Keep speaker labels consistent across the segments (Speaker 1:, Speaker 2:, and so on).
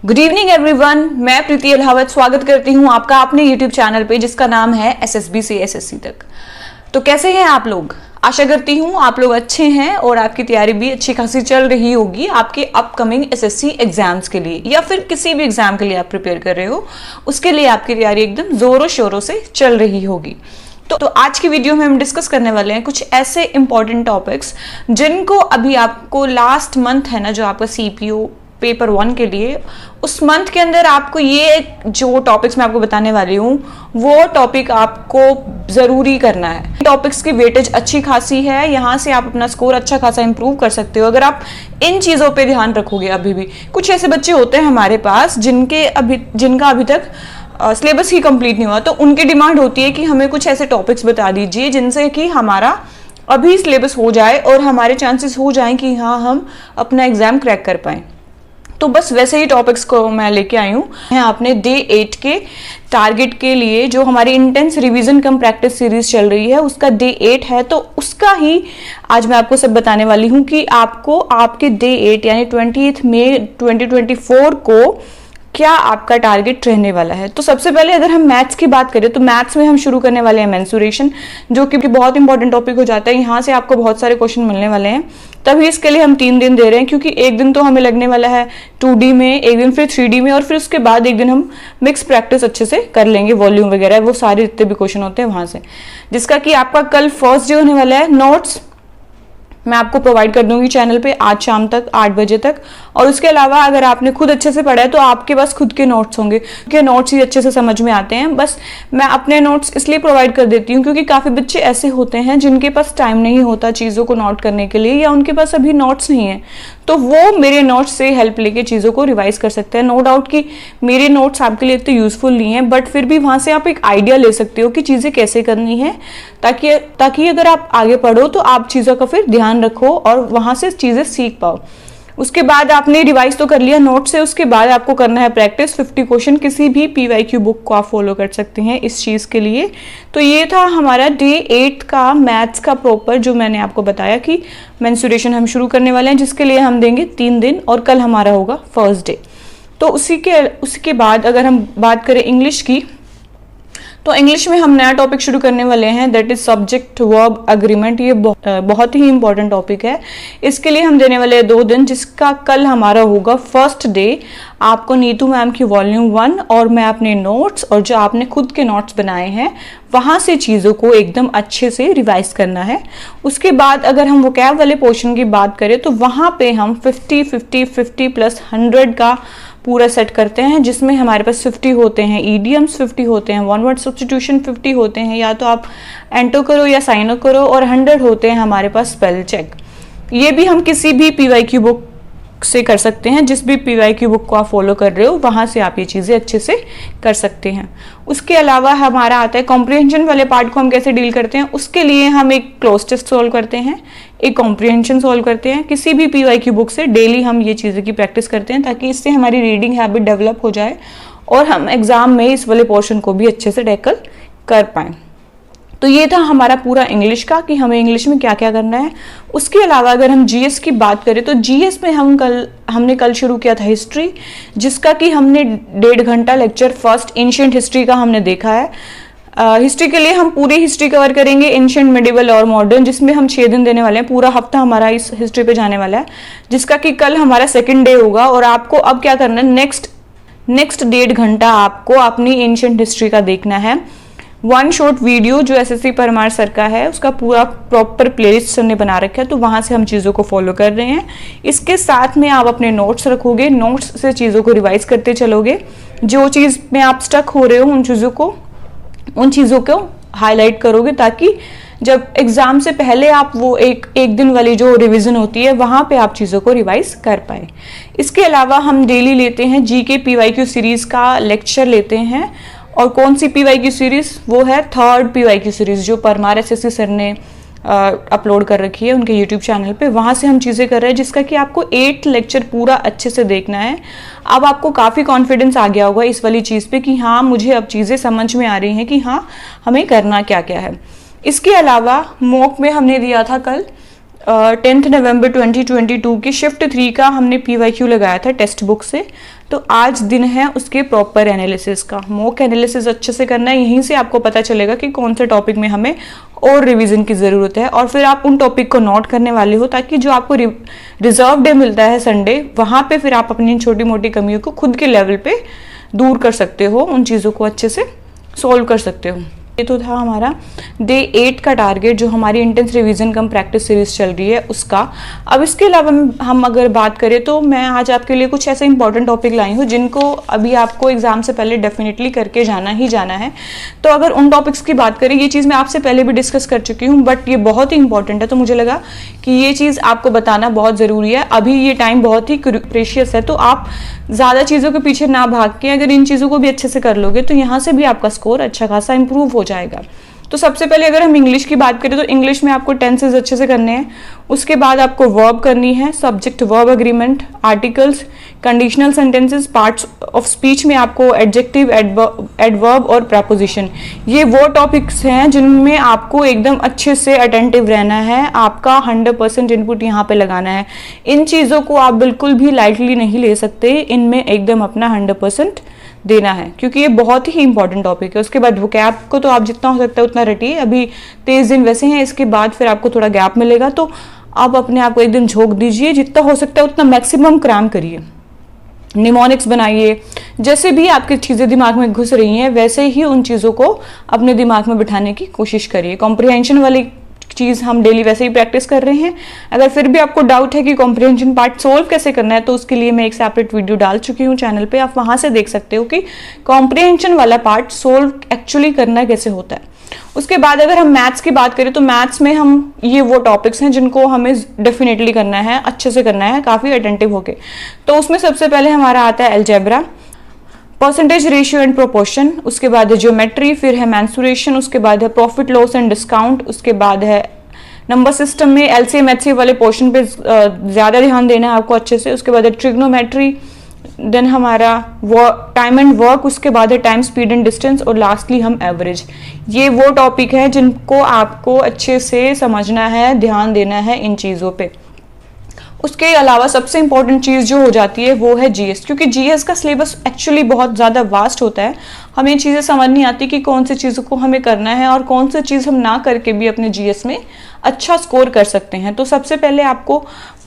Speaker 1: Good evening everyone, मैं प्रीति अलावत स्वागत करती हूं आपका अपने यूट्यूब चैनल पे जिसका नाम है एसएसबी से एसएससी तक। तो कैसे हैं आप लोग? आशा करती हूं आप लोग अच्छे हैं और आपकी तैयारी भी अच्छी खासी चल रही होगी आपके अपकमिंग एसएससी एग्जाम्स के लिए, या फिर किसी भी एग्जाम के लिए आप प्रिपेयर कर रहे हो उसके लिए आपकी तैयारी एकदम जोरों शोरों से चल रही होगी। तो आज की वीडियो में हम डिस्कस करने वाले हैं कुछ ऐसे इंपॉर्टेंट टॉपिक्स जिनको अभी आपको लास्ट मंथ है ना, जो आपका सीपीओ पेपर 1 के लिए, उस मंथ के अंदर आपको ये जो टॉपिक्स मैं आपको बताने वाली हूँ वो टॉपिक आपको जरूरी करना है। टॉपिक्स की वेटेज अच्छी खासी है, यहाँ से आप अपना स्कोर अच्छा खासा इंप्रूव कर सकते हो अगर आप इन चीज़ों पे ध्यान रखोगे। अभी भी कुछ ऐसे बच्चे होते हैं हमारे पास जिनका अभी तक सिलेबस ही कंप्लीट नहीं हुआ, तो उनकी डिमांड होती है कि हमें कुछ ऐसे टॉपिक्स बता दीजिए जिनसे कि हमारा अभी सिलेबस हो जाए और हमारे चांसेस हो जाएं कि हाँ हम अपना एग्जाम क्रैक कर पाएं। तो बस वैसे ही टॉपिक्स को मैं लेके आई हूँ। आपने डे 8 के टारगेट के लिए जो हमारी इंटेंस रिवीजन कम प्रैक्टिस सीरीज चल रही है उसका डे 8 है, तो उसका ही आज मैं आपको सब बताने वाली हूँ कि आपको आपके डे 8 यानी 20 मई 2024 को क्या आपका टारगेट रहने वाला है। तो सबसे पहले अगर हम मैथ्स की बात करें तो मैथ्स में हम शुरू करने वाले हैं मेंसुरेशन, जो कि बहुत इंपॉर्टेंट टॉपिक हो जाता है। यहाँ से आपको बहुत सारे क्वेश्चन मिलने वाले हैं, तभी इसके लिए हम 3 दिन दे रहे हैं, क्योंकि एक दिन तो हमें लगने वाला है 2D में, एक दिन फिर 3D में, और फिर उसके बाद एक दिन हम मिक्स प्रैक्टिस अच्छे से कर लेंगे, वॉल्यूम वगैरह वो सारे जितने भी क्वेश्चन होते हैं वहां से, जिसका कि आपका कल फर्स्ट डे होने वाला है। नोट्स मैं आपको प्रोवाइड कर दूंगी चैनल पे आज शाम तक 8 बजे तक, और उसके अलावा अगर आपने खुद अच्छे से पढ़ा है तो आपके पास खुद के नोट्स होंगे, क्योंकि नोट्स ही अच्छे से समझ में आते हैं। बस मैं अपने नोट्स इसलिए प्रोवाइड कर देती हूँ क्योंकि काफ़ी बच्चे ऐसे होते हैं जिनके पास टाइम नहीं होता चीज़ों को नोट करने के लिए, या उनके पास अभी नोट्स नहीं है, तो वो मेरे नोट्स से हेल्प लेके चीज़ों को रिवाइज कर सकते हैं। नो डाउट कि मेरे नोट्स आपके लिए इतने यूजफुल नहीं है, बट फिर भी वहाँ से आप एक आइडिया ले सकते हो कि चीज़ें कैसे करनी है, ताकि अगर आप आगे पढ़ो तो आप चीज़ों का फिर ध्यान रखो और वहाँ से चीज़ें सीख पाओ। उसके बाद आपने रिवाइज तो कर लिया नोट से, उसके बाद आपको करना है प्रैक्टिस। 50 क्वेश्चन किसी भी PYQ बुक को आप फॉलो कर सकते हैं इस चीज़ के लिए। तो ये था हमारा डे 8 का मैथ्स का प्रॉपर, जो मैंने आपको बताया कि मेंसुरेशन हम शुरू करने वाले हैं, जिसके लिए हम देंगे 3 दिन, और कल हमारा होगा फर्स्ट डे। तो उसी के बाद अगर हम बात करें इंग्लिश की, तो इंग्लिश में हम नया टॉपिक शुरू करने वाले हैं, that is subject verb agreement. ये बहुत ही इंपॉर्टेंट टॉपिक है। इसके लिए हम देने वाले हैं 2 दिन, जिसका कल हमारा होगा फर्स्ट डे। आपको नीतू मैम की वॉल्यूम 1 और मैं अपने नोट्स और जो आपने खुद के नोट्स बनाए हैं वहाँ से चीज़ों को एकदम अच्छे से रिवाइज करना है। उसके बाद अगर हम वोकैब वाले पोर्शन की बात करें तो वहाँ पे हम 50 प्लस 100 का पूरा सेट करते हैं, जिसमें हमारे पास 50 होते हैं ईडियम्स, 50 होते हैं वन वर्ड सब्स्टिट्यूशन, 50 होते हैं या तो आप एंटो करो या साइनो करो, और 100 होते हैं हमारे पास स्पेल चेक। ये भी हम किसी भी PYQ बुक से कर सकते हैं, जिस भी PYQ बुक को आप फॉलो कर रहे हो वहाँ से आप ये चीज़ें अच्छे से कर सकते हैं। उसके अलावा हमारा आता है कॉम्प्रिहेंशन वाले पार्ट को हम कैसे डील करते हैं। उसके लिए हम एक क्लोज टेस्ट सॉल्व करते हैं, एक कॉम्प्रिहेंशन सॉल्व करते हैं। किसी भी PYQ बुक से डेली हम ये चीज़ें की प्रैक्टिस करते हैं, ताकि इससे हमारी रीडिंग हैबिट डेवलप हो जाए और हम एग्जाम में इस वाले पोर्शन को भी अच्छे से टैकल कर पाएँ। तो ये था हमारा पूरा इंग्लिश का, कि हमें इंग्लिश में क्या क्या करना है। उसके अलावा अगर हम GS की बात करें तो GS में हमने कल शुरू किया था हिस्ट्री, जिसका कि हमने 1.5 घंटा लेक्चर फर्स्ट एंशिएंट हिस्ट्री का हमने देखा है। हिस्ट्री के लिए हम पूरी हिस्ट्री कवर करेंगे, एंशिएंट, मिडिवल और मॉडर्न, जिसमें हम 6 दिन देने वाले हैं। पूरा हफ्ता हमारा इस हिस्ट्री पे जाने वाला है, जिसका कि कल हमारा सेकेंड डे होगा। और आपको अब क्या करना है, नेक्स्ट 1.5 घंटा आपको अपनी एंशिएंट हिस्ट्री का देखना है। 1 शॉर्ट वीडियो जो SSC परमार सर का है, उसका पूरा प्रॉपर प्लेलिस्ट सर ने बना रखा है, तो वहाँ से हम चीज़ों को फॉलो कर रहे हैं। इसके साथ में आप अपने नोट्स रखोगे, नोट्स से चीज़ों को रिवाइज करते चलोगे। जो चीज़ में आप स्टक हो रहे हो उन चीज़ों को हाईलाइट करोगे, ताकि जब एग्ज़ाम से पहले आप वो एक दिन वाली जो रिवीजन होती है वहाँ पे आप चीज़ों को रिवाइज कर पाए। इसके अलावा हम डेली लेते हैं GK PYQ सीरीज़ का लेक्चर लेते हैं, और कौन सी PYQ सीरीज़, वो है 3rd PYQ सीरीज़, जो परमार SSC सर ने अपलोड कर रखी है उनके यूट्यूब चैनल पे। वहाँ से हम चीज़ें कर रहे हैं, जिसका कि आपको 8 लेक्चर पूरा अच्छे से देखना है। अब आपको काफ़ी कॉन्फिडेंस आ गया होगा इस वाली चीज़ पे कि हाँ मुझे अब चीज़ें समझ में आ रही हैं कि हाँ हमें करना क्या क्या है। इसके अलावा मॉक में हमने दिया था कल 10 नवंबर 2022 की शिफ्ट 3 का हमने PYQ लगाया था टेक्स्ट बुक से। तो आज दिन है उसके प्रॉपर एनालिसिस का। मॉक एनालिसिस अच्छे से करना है, यहीं से आपको पता चलेगा कि कौन से टॉपिक में हमें और रिवीजन की ज़रूरत है, और फिर आप उन टॉपिक को नोट करने वाले हो, ताकि जो आपको रिजर्व डे मिलता है संडे, वहाँ पे फिर आप अपनी छोटी मोटी कमियों को खुद के लेवल पे दूर कर सकते हो, उन चीज़ों को अच्छे से सॉल्व कर सकते हो। ये तो था हमारा डे 8 का टारगेट, जो हमारी इंटेंस रिवीजन कम प्रैक्टिस सीरीज चल रही है उसका। अब इसके अलावा हम अगर बात करें तो मैं आज आपके लिए कुछ ऐसे इंपॉर्टेंट टॉपिक लाई हूँ जिनको अभी आपको एग्जाम से पहले डेफिनेटली करके जाना ही जाना है। तो अगर उन टॉपिक्स की बात करें, ये चीज़ मैं आपसे पहले भी डिस्कस कर चुकी हूँ, बट ये बहुत ही इंपॉर्टेंट है, तो मुझे लगा कि ये चीज़ आपको बताना बहुत ज़रूरी है। अभी ये टाइम बहुत ही प्रेशियस है, तो आप ज़्यादा चीज़ों के पीछे ना भाग के अगर इन चीज़ों को भी अच्छे से कर लोगे तो यहाँ से भी आपका स्कोर अच्छा खासा इंप्रूव हो जाएगा। तो सबसे पहले अगर हम इंग्लिश की बात करें तो इंग्लिश में आपको टेंसेस अच्छे से करने हैं। उसके बाद आपको वर्ब करनी है, subject verb agreement, articles, conditional sentences, parts of speech में आपको एडजेक्टिव, एडवर्ब और प्रपोजिशन, ये वो टॉपिक्स हैं जिनमें आपको एकदम अच्छे से अटेंटिव रहना है, आपका 100% इनपुट यहाँ पे लगाना है। इन चीज़ों को आप बिल्कुल भी लाइटली नहीं ले सकते, इनमें एकदम अपना 100% देना है, क्योंकि ये बहुत ही इंपॉर्टेंट टॉपिक है। उसके बाद वोकैब को तो आप जितना हो सकता है उतना रटिए, अभी 23 दिन वैसे हैं, इसके बाद फिर आपको थोड़ा गैप मिलेगा, तो आप अपने आप को एक दिन झोंक दीजिए, जितना हो सकता है उतना मैक्सिमम क्रैम करिए, निमोनिक्स बनाइए। जैसे भी आपकी चीज़ें दिमाग में घुस रही हैं वैसे ही उन चीज़ों को अपने दिमाग में बिठाने की कोशिश करिए। कॉम्प्रिहेंशन वाली चीज़ हम डेली वैसे ही प्रैक्टिस कर रहे हैं। अगर फिर भी आपको डाउट है कि कॉम्प्रिहेंशन पार्ट सोल्व कैसे करना है, तो उसके लिए मैं एक सेपरेट वीडियो डाल चुकी हूँ चैनल पे, आप वहाँ से देख सकते हो कि कॉम्प्रिहेंशन वाला पार्ट सोल्व एक्चुअली करना कैसे होता है। उसके बाद अगर हम मैथ्स की बात करें तो मैथ्स में हम ये वो टॉपिक्स हैं जिनको हमें डेफिनेटली करना है, अच्छे से करना है, काफ़ी अटेंटिव होके। तो उसमें सबसे पहले हमारा आता है algebra, percentage ratio and proportion, उसके बाद है ज्योमेट्री, फिर है मेंसुरेशन, उसके बाद है प्रॉफिट लॉस एंड डिस्काउंट, उसके बाद है नंबर सिस्टम में एलसीएम एचसीएफ वाले पोर्शन पे ज़्यादा ध्यान देना है आपको अच्छे से। उसके बाद है ट्रिग्नोमेट्री, देन हमारा टाइम एंड वर्क, उसके बाद है टाइम, स्पीड एंड डिस्टेंस, और लास्टली हम एवरेज। ये वो टॉपिक है जिनको आपको अच्छे से समझना है, ध्यान देना है इन चीज़ों पे। उसके अलावा सबसे इंपॉर्टेंट चीज़ जो हो जाती है वो है जीएस, क्योंकि जीएस का सिलेबस एक्चुअली बहुत ज़्यादा वास्ट होता है। हमें चीज़ें समझ नहीं आती कि कौन सी चीज़ों को हमें करना है और कौन सी चीज़ हम ना करके भी अपने जीएस में अच्छा स्कोर कर सकते हैं। तो सबसे पहले आपको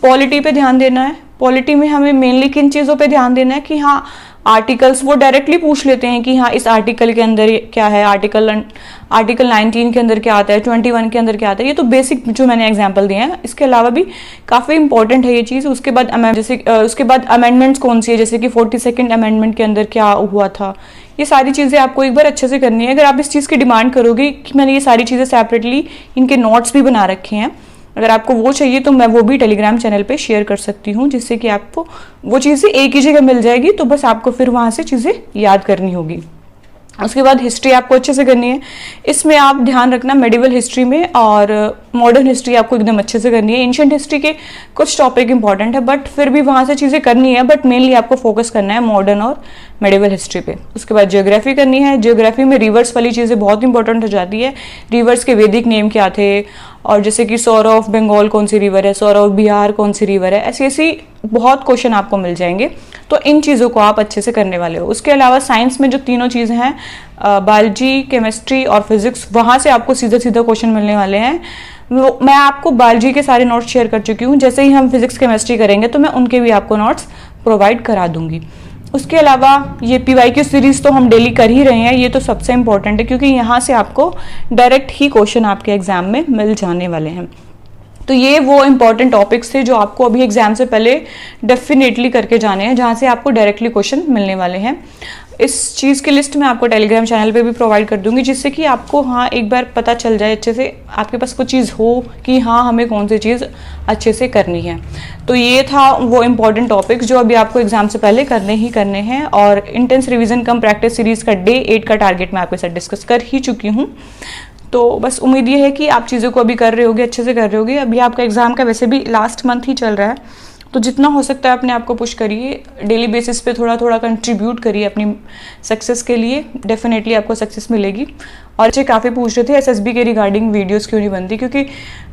Speaker 1: पॉलिटी पे ध्यान देना है। पॉलिटी में हमें मेनली किन चीज़ों पे ध्यान देना है कि हाँ, आर्टिकल्स वो डायरेक्टली पूछ लेते हैं कि हाँ इस आर्टिकल के अंदर क्या है, आर्टिकल 19 के अंदर क्या आता है, 21 के अंदर क्या आता है। ये तो बेसिक जो मैंने एग्जांपल दिए हैं, इसके अलावा भी काफ़ी इंपॉर्टेंट है ये चीज़। उसके बाद उसके बाद अमेंडमेंट्स कौन सी है, जैसे कि 42nd अमेंडमेंट के अंदर क्या हुआ था, ये सारी चीज़ें आपको एक बार अच्छे से करनी है। अगर आप इस चीज़ की डिमांड करोगे कि मैंने ये सारी चीज़ें सेपरेटली इनके नोट्स भी बना रखे हैं, अगर आपको वो चाहिए तो मैं वो भी टेलीग्राम चैनल पे शेयर कर सकती हूँ, जिससे कि आपको वो चीज़ें एक ही जगह मिल जाएगी, तो बस आपको फिर वहाँ से चीज़ें याद करनी होगी। उसके बाद हिस्ट्री आपको अच्छे से करनी है। इसमें आप ध्यान रखना मेडिवल हिस्ट्री में, और मॉडर्न हिस्ट्री आपको एकदम अच्छे से करनी है। एंशिएंट हिस्ट्री के कुछ टॉपिक इंपॉर्टेंट है, बट फिर भी वहाँ से चीज़ें करनी है, बट मेनली आपको फोकस करना है मॉडर्न और मेडिवल हिस्ट्री पे। उसके बाद ज्योग्राफी करनी है। ज्योग्राफी में रिवर्स वाली चीज़ें बहुत इंपॉर्टेंट हो जाती है। रिवर्स के वैदिक नेम क्या थे, और जैसे कि सौर ऑफ बंगाल कौन सी रिवर है, सौर ऑफ बिहार कौन सी रिवर है, ऐसी ऐसी बहुत क्वेश्चन आपको मिल जाएंगे। तो इन चीज़ों को आप अच्छे से करने वाले हो। उसके अलावा साइंस में जो तीनों चीज़ें हैं, बायोलॉजी, केमिस्ट्री और फिजिक्स, वहाँ से आपको सीधा सीधा क्वेश्चन मिलने वाले हैं। मैं आपको बायोलॉजी के सारे नोट्स शेयर कर चुकी हूँ, जैसे ही हम फिजिक्स केमिस्ट्री करेंगे तो मैं उनके भी आपको नोट्स प्रोवाइड करा दूंगी। उसके अलावा ये PYQ सीरीज़ तो हम डेली कर ही रहे हैं, ये तो सबसे इम्पोर्टेंट है, क्योंकि यहाँ से आपको डायरेक्ट ही क्वेश्चन आपके एग्जाम में मिल जाने वाले हैं। तो ये वो इंपॉर्टेंट टॉपिक्स थे जो आपको अभी एग्जाम से पहले डेफिनेटली करके जाने हैं, जहाँ से आपको डायरेक्टली क्वेश्चन मिलने वाले हैं। इस चीज़ की लिस्ट मैं आपको टेलीग्राम चैनल पे भी प्रोवाइड कर दूंगी, जिससे कि आपको हाँ एक बार पता चल जाए अच्छे से, आपके पास कुछ चीज़ हो कि हाँ हमें कौन सी चीज़ अच्छे से करनी है। तो ये था वो इम्पॉर्टेंट टॉपिक्स जो अभी आपको एग्जाम से पहले करने ही करने हैं। और इंटेंस रिवीजन कम प्रैक्टिस सीरीज़ का डे 8 का टारगेट मैं आपके साथ डिस्कस कर ही चुकी हूँ। तो बस उम्मीद ये है कि आप चीज़ों को अभी कर रहे होगे, अच्छे से कर रहे होगे। अभी आपका एग्ज़ाम का वैसे भी लास्ट मंथ ही चल रहा है, तो जितना हो सकता है अपने आप को पुश करिए, डेली बेसिस पे थोड़ा थोड़ा कंट्रीब्यूट करिए अपनी सक्सेस के लिए, डेफिनेटली आपको सक्सेस मिलेगी। और बच्चे काफ़ी पूछ रहे थे एसएसबी के रिगार्डिंग वीडियोस क्यों नहीं बनती, क्योंकि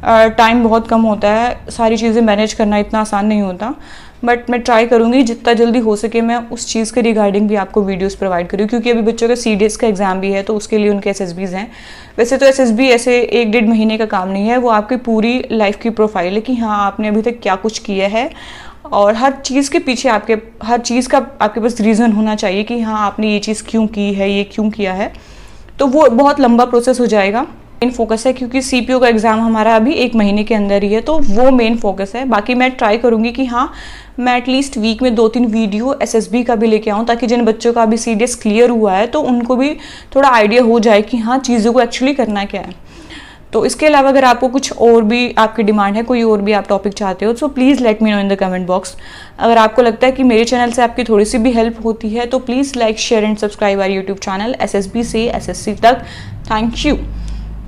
Speaker 1: टाइम बहुत कम होता है, सारी चीज़ें मैनेज करना इतना आसान नहीं होता। बट मैं ट्राई करूँगी जितना जल्दी हो सके मैं उस चीज़ के रिगार्डिंग भी आपको वीडियोस प्रोवाइड करूँ, क्योंकि अभी बच्चों का सीडीएस का एग्ज़ाम भी है, तो उसके लिए उनके एसएसबीज हैं। वैसे तो एसएसबी ऐसे 1-1.5 महीने का काम नहीं है, वो आपकी पूरी लाइफ की प्रोफाइल है कि हाँ आपने अभी तक क्या कुछ किया है, और हर चीज़ के पीछे हर चीज़ का आपके पास रीज़न होना चाहिए कि हाँ आपने ये चीज़ क्यों की है, ये क्यों किया है। तो वो बहुत लंबा प्रोसेस हो जाएगा। मेन फोकस है क्योंकि सीपीओ का एग्ज़ाम हमारा अभी 1 महीने के अंदर ही है, तो वो मेन फोकस है। बाकी मैं ट्राई करूँगी कि हाँ मैं एटलीस्ट वीक में 2-3 वीडियो एसएसबी का भी लेके आऊँ, ताकि जिन बच्चों का अभी सीडीएस क्लियर हुआ है तो उनको भी थोड़ा आइडिया हो जाए कि हाँ चीज़ों को एक्चुअली करना क्या है। तो इसके अलावा अगर आपको कुछ और भी आपकी डिमांड है, कोई और भी आप टॉपिक चाहते हो, so please let me know in the comment box. अगर आपको लगता है कि मेरे चैनल से आपकी थोड़ी सी भी हेल्प होती है तो please like share and subscribe our YouTube channel SSB से SSC तक। Thank you.